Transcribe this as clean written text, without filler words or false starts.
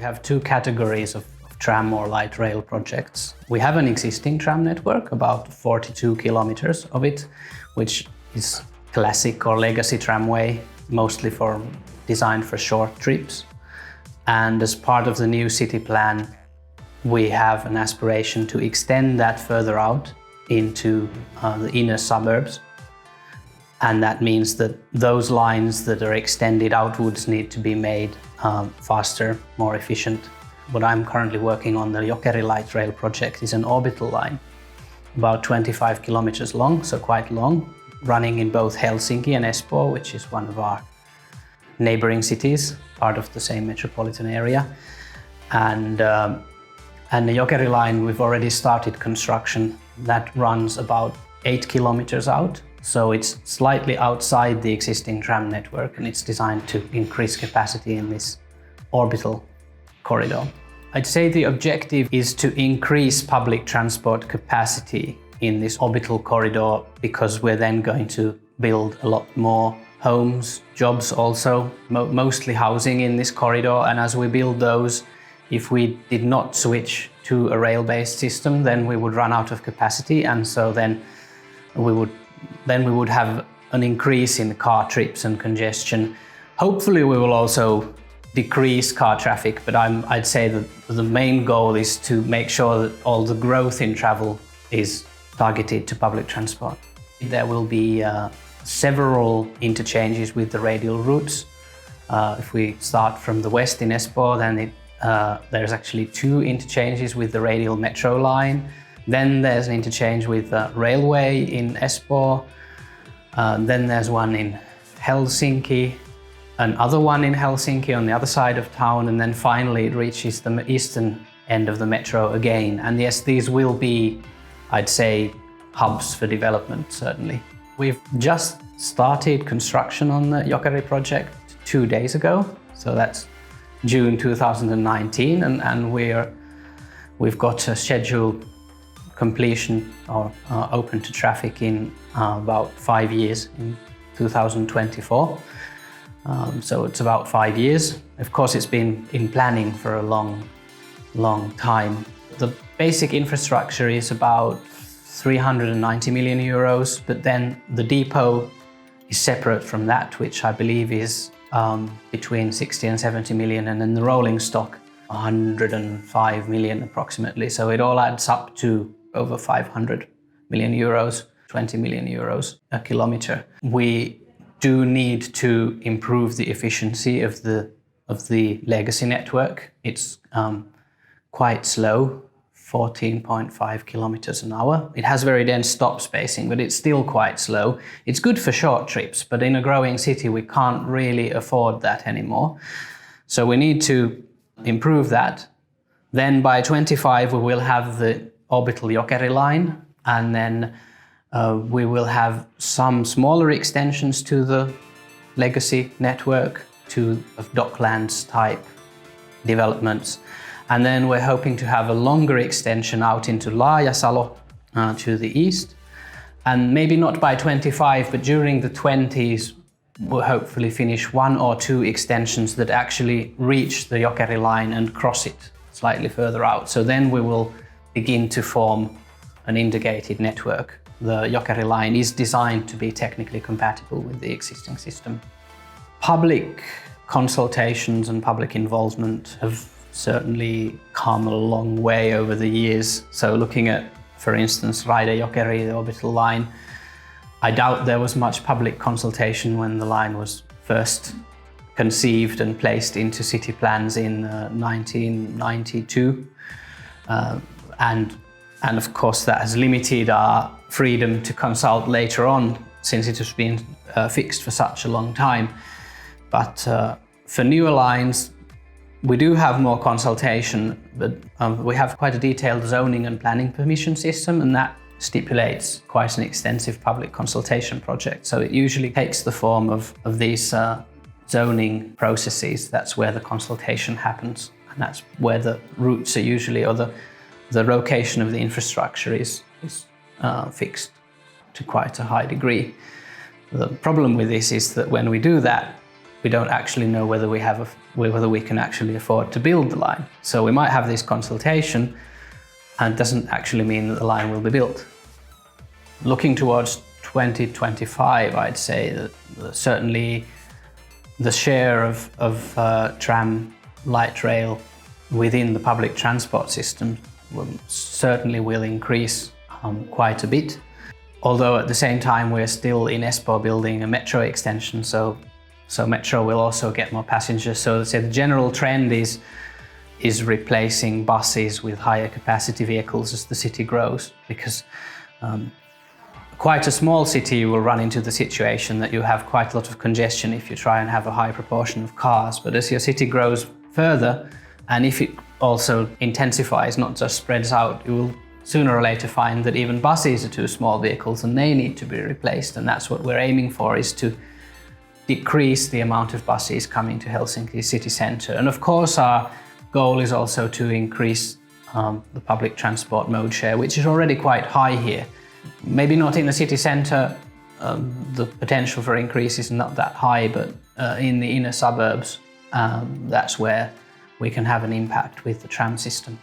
have two categories of tram or light rail projects. We have an existing tram network, about 42 kilometers of it, which is classic or legacy tramway, mostly designed for short trips. And as part of the new city plan, we have an aspiration to extend that further out into the inner suburbs. And that means that those lines that are extended outwards need to be made faster, more efficient. What I'm currently working on, the Jokeri light rail project, is an orbital line, about 25 kilometers long, so quite long, running in both Helsinki and Espoo, which is one of our neighboring cities, part of the same metropolitan area. And the Jokeri line, we've already started construction. That runs about 8 kilometers out. So it's slightly outside the existing tram network, and it's designed to increase capacity in this orbital corridor. I'd say the objective is to increase public transport capacity in this orbital corridor, because we're then going to build a lot more homes, jobs also, mostly housing in this corridor. And as we build those, if we did not switch to a rail-based system, then we would run out of capacity, and so then we would have an increase in car trips and congestion. Hopefully we will also decrease car traffic, but I'd say that the main goal is to make sure that all the growth in travel is targeted to public transport. There will be several interchanges with the radial routes. If we start from the west in Espoo, then there's actually 2 interchanges with the radial metro line. Then there's an interchange with the railway in Espoo. Then there's one in Helsinki, another one in Helsinki on the other side of town, and then finally it reaches the eastern end of the metro again. And yes, these will be, I'd say, hubs for development, certainly. We've just started construction on the Jokeri project 2 days ago, so that's June 2019, and we've got a scheduled completion or open to traffic in about 5 years, in 2024. So it's about 5 years. Of course, it's been in planning for a long time. The basic infrastructure is about 390 million euros, but then the depot is separate from that, which I believe is between 60 and 70 million, and then the rolling stock 105 million approximately. So it all adds up to over 500 million euros, 20 million euros a kilometer. We do need to improve the efficiency of the legacy network. It's quite slow, 14.5 kilometers an hour. It has very dense stop spacing, but it's still quite slow. It's good for short trips, but in a growing city, we can't really afford that anymore. So we need to improve that. Then by 25, we will have the Orbital Jokeri line, and then we will have some smaller extensions to the legacy network, to Docklands type developments. And then we're hoping to have a longer extension out into Laajasalo to the east. And maybe not by 25, but during the 20s, we'll hopefully finish 1 or 2 extensions that actually reach the Jokeri line and cross it slightly further out. So then we will begin to form an integrated network. The Jokeri line is designed to be technically compatible with the existing system. Public consultations and public involvement have certainly come a long way over the years. So looking at, for instance, Jokeri, the orbital line, I doubt there was much public consultation when the line was first conceived and placed into city plans in 1992. And of course that has limited our freedom to consult later on, since it has been fixed for such a long time. But for newer lines, we do have more consultation, but we have quite a detailed zoning and planning permission system, and that stipulates quite an extensive public consultation project. So it usually takes the form of these zoning processes. That's where the consultation happens, and that's where the routes are usually, or the location of the infrastructure is fixed to quite a high degree. The problem with this is that when we do that, we don't actually know whether whether we can actually afford to build the line. So we might have this consultation, and it doesn't actually mean that the line will be built. Looking towards 2025, I'd say that certainly the share of tram, light rail within the public transport system certainly will increase quite a bit. Although at the same time we're still in Espoo building a metro extension, so metro will also get more passengers. So the general trend is replacing buses with higher capacity vehicles as the city grows, because quite a small city will run into the situation that you have quite a lot of congestion if you try and have a high proportion of cars. But as your city grows further, and if it also intensifies, not just spreads out, you will sooner or later find that even buses are too small vehicles and they need to be replaced. And that's what we're aiming for, is to decrease the amount of buses coming to Helsinki city centre. And of course our goal is also to increase the public transport mode share, which is already quite high here. Maybe not in the city centre, the potential for increase is not that high, but in the inner suburbs, that's where we can have an impact with the tram system.